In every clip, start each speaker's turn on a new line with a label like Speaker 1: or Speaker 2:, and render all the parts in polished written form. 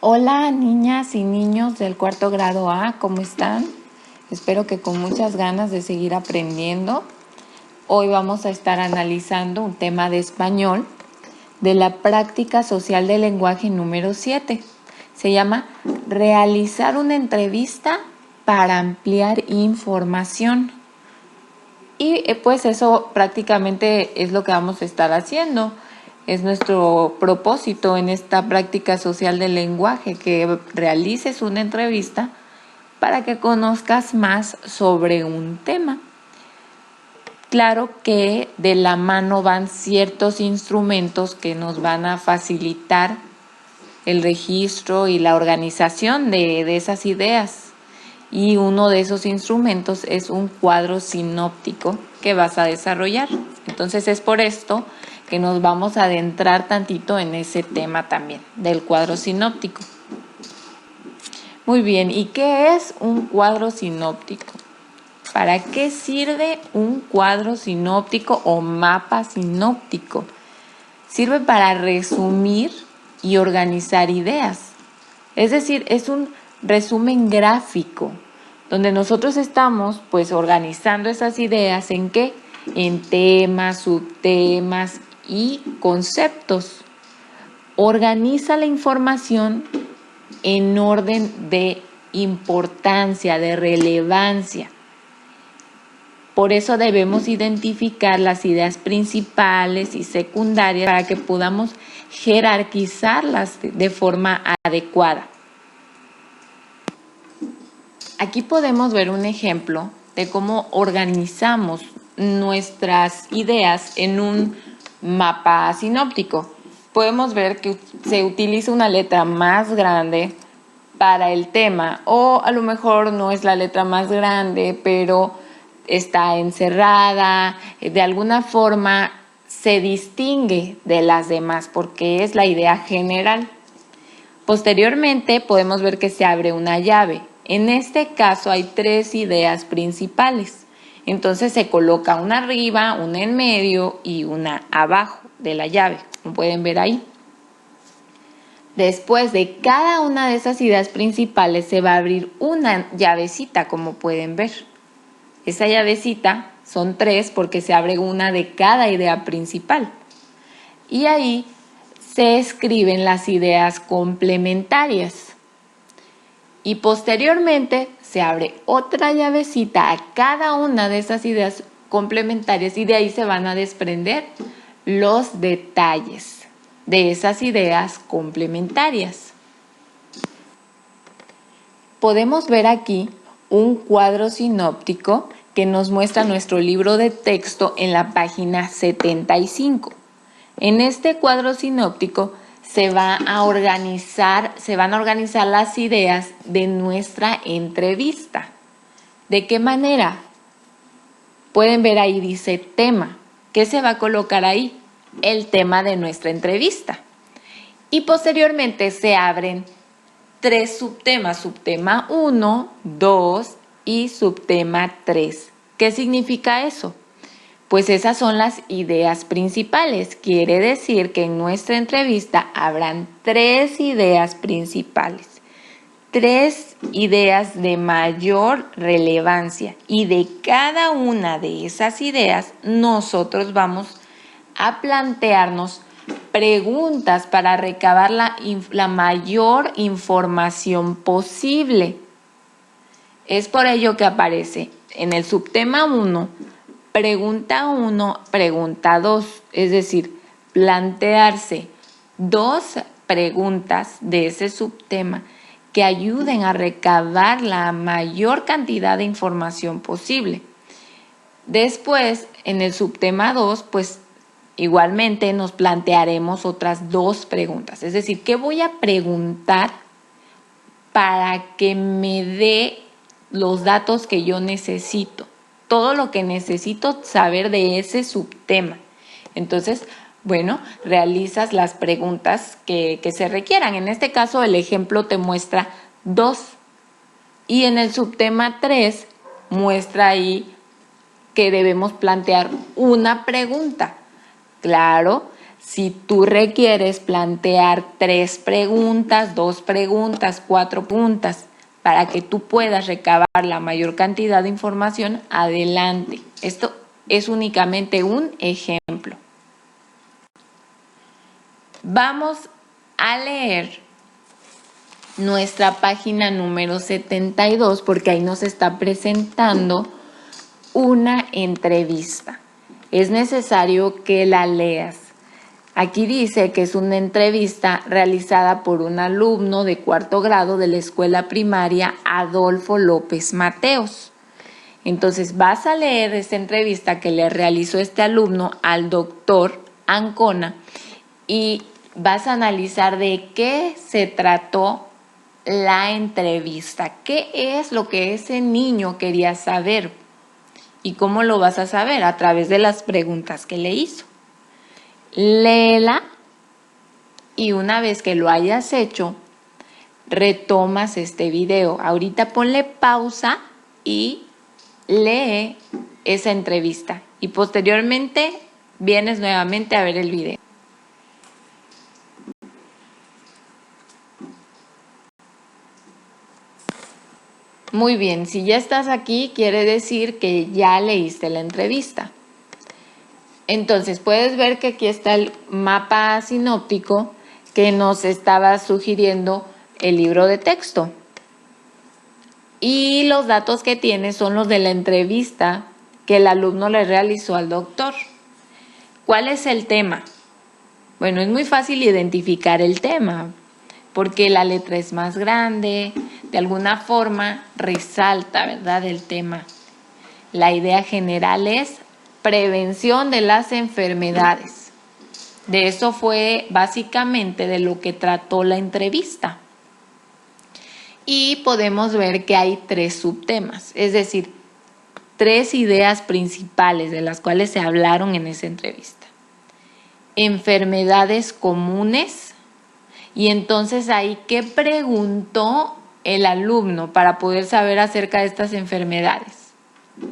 Speaker 1: Hola niñas y niños del cuarto grado A, ¿cómo están? Espero que con muchas ganas de seguir aprendiendo. Hoy vamos a estar analizando un tema de español de la práctica social del lenguaje número 7. Se llama realizar una entrevista para ampliar información. Y pues eso prácticamente es lo que vamos a estar haciendo. Es nuestro propósito en esta práctica social del lenguaje, que realices una entrevista para que conozcas más sobre un tema. Claro que de la mano van ciertos instrumentos que nos van a facilitar el registro y la organización de esas ideas. Y uno de esos instrumentos es un cuadro sinóptico que vas a desarrollar. Entonces es por esto que nos vamos a adentrar tantito en ese tema también, del cuadro sinóptico. Muy bien, ¿y qué es un cuadro sinóptico? ¿Para qué sirve un cuadro sinóptico o mapa sinóptico? Sirve para resumir y organizar ideas. Es decir, es un resumen gráfico, donde nosotros estamos pues organizando esas ideas ¿en qué? En temas, subtemas y conceptos. Organiza la información en orden de importancia, de relevancia. Por eso debemos identificar las ideas principales y secundarias para que podamos jerarquizarlas de forma adecuada. Aquí podemos ver un ejemplo de cómo organizamos nuestras ideas en un mapa sinóptico. Podemos ver que se utiliza una letra más grande para el tema, o a lo mejor no es la letra más grande, pero está encerrada, de alguna forma se distingue de las demás porque es la idea general. Posteriormente podemos ver que se abre una llave. En este caso hay 3 ideas principales. Entonces se coloca una arriba, una en medio y una abajo de la llave, como pueden ver ahí. Después de cada una de esas ideas principales se va a abrir una llavecita, como pueden ver. Esa llavecita son 3 porque se abre una de cada idea principal. Y ahí se escriben las ideas complementarias. Y posteriormente se abre otra llavecita a cada una de esas ideas complementarias y de ahí se van a desprender los detalles de esas ideas complementarias. Podemos ver aquí un cuadro sinóptico que nos muestra nuestro libro de texto en la página 75. En este cuadro sinóptico se van a organizar las ideas de nuestra entrevista. ¿De qué manera? Pueden ver ahí dice tema. ¿Qué se va a colocar ahí? El tema de nuestra entrevista. Y posteriormente se abren 3 subtemas, subtema 1, 2 y subtema 3. ¿Qué significa eso? Pues esas son las ideas principales. Quiere decir que en nuestra entrevista habrán 3 ideas principales, 3 ideas de mayor relevancia y de cada una de esas ideas nosotros vamos a plantearnos preguntas para recabar la mayor información posible. Es por ello que aparece en el subtema 1, pregunta 1, pregunta 2, es decir, plantearse 2 preguntas de ese subtema que ayuden a recabar la mayor cantidad de información posible. Después, en el subtema 2, pues igualmente nos plantearemos otras 2 preguntas. Es decir, ¿qué voy a preguntar para que me dé los datos que yo necesito? Todo lo que necesito saber de ese subtema. Entonces, bueno, realizas las preguntas que se requieran. En este caso, el ejemplo te muestra 2. Y en el subtema 3 muestra ahí que debemos plantear una pregunta. Claro, Si tú requieres plantear 3 preguntas, 2 preguntas, 4 preguntas, para que tú puedas recabar la mayor cantidad de información, adelante. Esto es únicamente un ejemplo. Vamos a leer nuestra página número 72 porque ahí nos está presentando una entrevista. Es necesario que la leas. Aquí dice que es una entrevista realizada por un alumno de 4º grado de la escuela primaria Adolfo López Mateos. Entonces vas a leer esta entrevista que le realizó este alumno al doctor Ancona y vas a analizar de qué se trató la entrevista. ¿Qué es lo que ese niño quería saber? ¿Y cómo lo vas a saber? A través de las preguntas que le hizo. Léela y una vez que lo hayas hecho, retomas este video. Ahorita ponle pausa y lee esa entrevista y posteriormente vienes nuevamente a ver el video. Muy bien, si ya estás aquí, quiere decir que ya leíste la entrevista. Entonces, puedes ver que aquí está el mapa sinóptico que nos estaba sugiriendo el libro de texto. Y los datos que tiene son los de la entrevista que el alumno le realizó al doctor. ¿Cuál es el tema? Bueno, es muy fácil identificar el tema, porque la letra es más grande, de alguna forma resalta, ¿verdad?, el tema. La idea general es prevención de las enfermedades. De eso fue básicamente de lo que trató la entrevista. Y podemos ver que hay 3 subtemas, es decir, 3 ideas principales de las cuales se hablaron en esa entrevista. Enfermedades comunes. Y entonces ahí, ¿qué preguntó el alumno para poder saber acerca de estas enfermedades?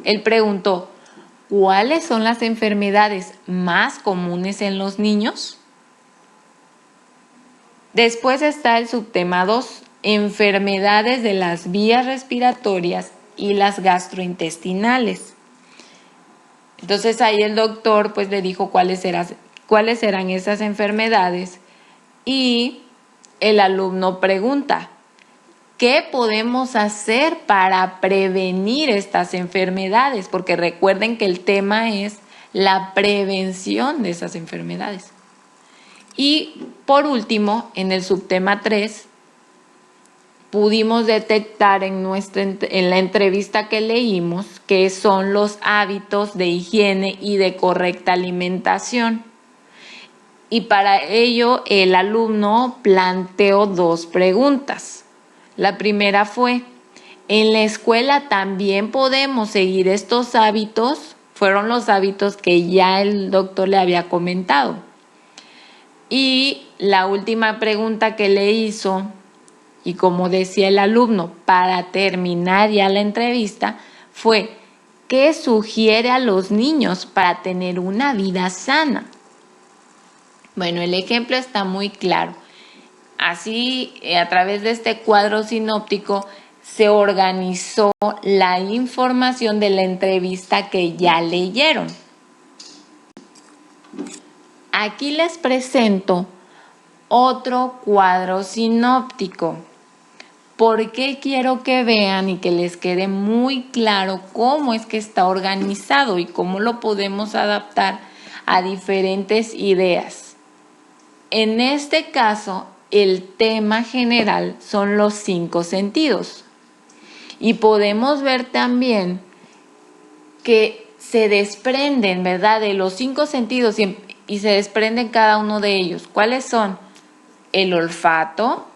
Speaker 1: Él preguntó, ¿cuáles son las enfermedades más comunes en los niños? Después está el subtema 2, enfermedades de las vías respiratorias y las gastrointestinales. Entonces ahí el doctor pues le dijo cuáles eran esas enfermedades y el alumno pregunta, ¿qué podemos hacer para prevenir estas enfermedades? Porque recuerden que el tema es la prevención de esas enfermedades. Y por último, en el subtema 3, pudimos detectar en la entrevista que leímos que son los hábitos de higiene y de correcta alimentación. Y para ello el alumno planteó 2 preguntas. La primera fue, ¿en la escuela también podemos seguir estos hábitos? Fueron los hábitos que ya el doctor le había comentado. Y la última pregunta que le hizo, y como decía el alumno, para terminar ya la entrevista, fue, ¿qué sugiere a los niños para tener una vida sana? Bueno, el ejemplo está muy claro. Así, a través de este cuadro sinóptico, se organizó la información de la entrevista que ya leyeron. Aquí les presento otro cuadro sinóptico. Porque quiero que vean y que les quede muy claro cómo es que está organizado y cómo lo podemos adaptar a diferentes ideas. En este caso, el tema general son los 5 sentidos. Y podemos ver también que se desprenden, ¿verdad?, de los 5 sentidos y se desprenden cada uno de ellos. ¿Cuáles son? El olfato,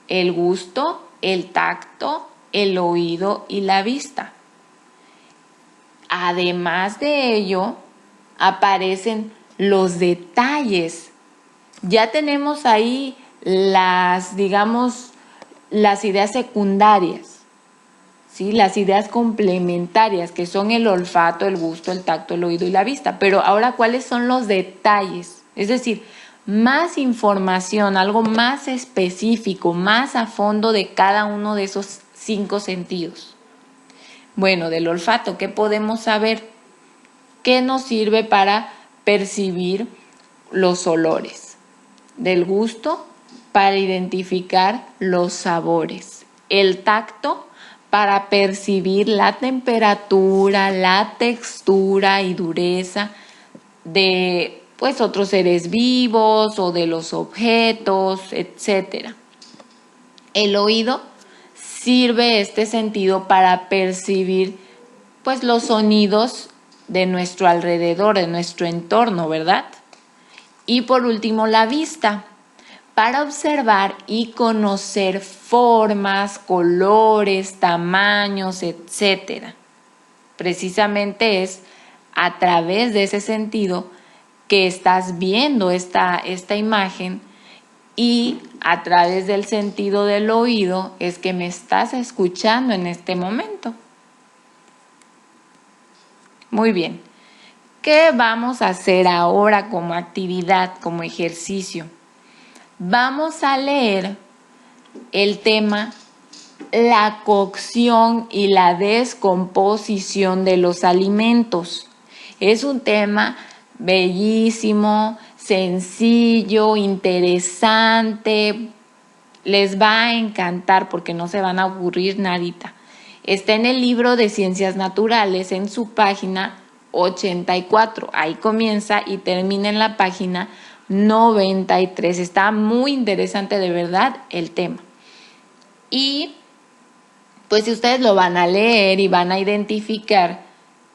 Speaker 1: el gusto, el tacto, el oído y la vista. Además de ello, aparecen los detalles. Ya tenemos ahí las ideas secundarias, ¿sí? Las ideas complementarias, que son el olfato, el gusto, el tacto, el oído y la vista. Pero ahora, ¿cuáles son los detalles? Es decir, más información, algo más específico, más a fondo de cada uno de esos 5 sentidos. Bueno, del olfato, ¿qué podemos saber? ¿Qué nos sirve para percibir los olores? Del gusto, para identificar los sabores. El tacto, para percibir la temperatura, la textura y dureza de otros seres vivos o de los objetos, etc. El oído sirve este sentido para percibir los sonidos de nuestro alrededor, de nuestro entorno, ¿verdad? Y por último, la vista, para observar y conocer formas, colores, tamaños, etc. Precisamente es a través de ese sentido que estás viendo esta imagen, y a través del sentido del oído es que me estás escuchando en este momento. Muy bien. ¿Qué vamos a hacer ahora como actividad, como ejercicio? Vamos a leer el tema la cocción y la descomposición de los alimentos. Es un tema bellísimo, sencillo, interesante. Les va a encantar porque no se van a aburrir nadita. Está en el libro de Ciencias Naturales, en su página 84. Ahí comienza y termina en la página 93. Está muy interesante de verdad el tema. Y si ustedes lo van a leer y van a identificar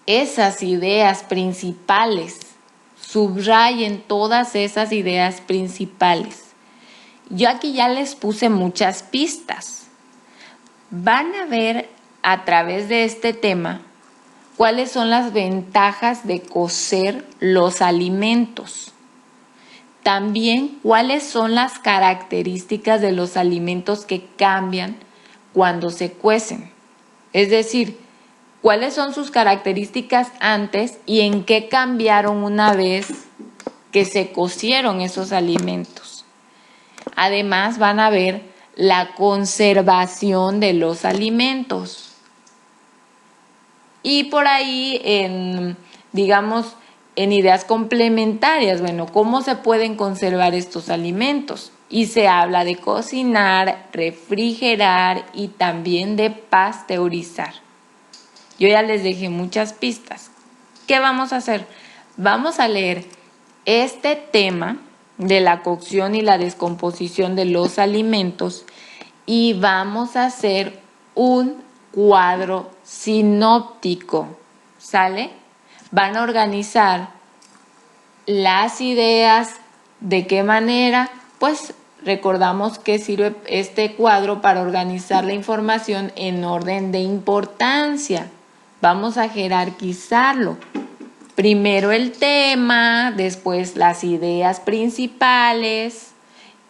Speaker 1: esas ideas principales, subrayen todas esas ideas principales. Yo aquí ya les puse muchas pistas. Van a ver a través de este tema cuáles son las ventajas de cocer los alimentos. También cuáles son las características de los alimentos que cambian cuando se cuecen. Es decir, cuáles son sus características antes y en qué cambiaron una vez que se cocieron esos alimentos. Además, van a ver la conservación de los alimentos. Y por ahí, en ideas complementarias, ¿cómo se pueden conservar estos alimentos? Y se habla de cocinar, refrigerar y también de pasteurizar. Yo ya les dejé muchas pistas. ¿Qué vamos a hacer? Vamos a leer este tema de la cocción y la descomposición de los alimentos y vamos a hacer un cuadro sinóptico. ¿Sale? Van a organizar las ideas. ¿De qué manera? Recordamos que sirve este cuadro para organizar la información en orden de importancia. Vamos a jerarquizarlo. Primero el tema, después las ideas principales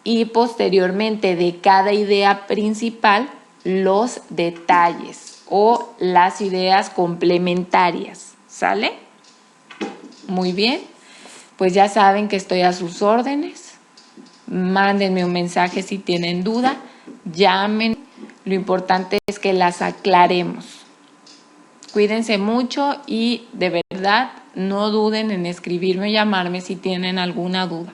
Speaker 1: y posteriormente de cada idea principal los detalles o las ideas complementarias. ¿Sale? Muy bien. Pues ya saben que estoy a sus órdenes. Mándenme un mensaje si tienen duda, llamen. Lo importante es que las aclaremos. Cuídense mucho y de verdad no duden en escribirme o llamarme si tienen alguna duda.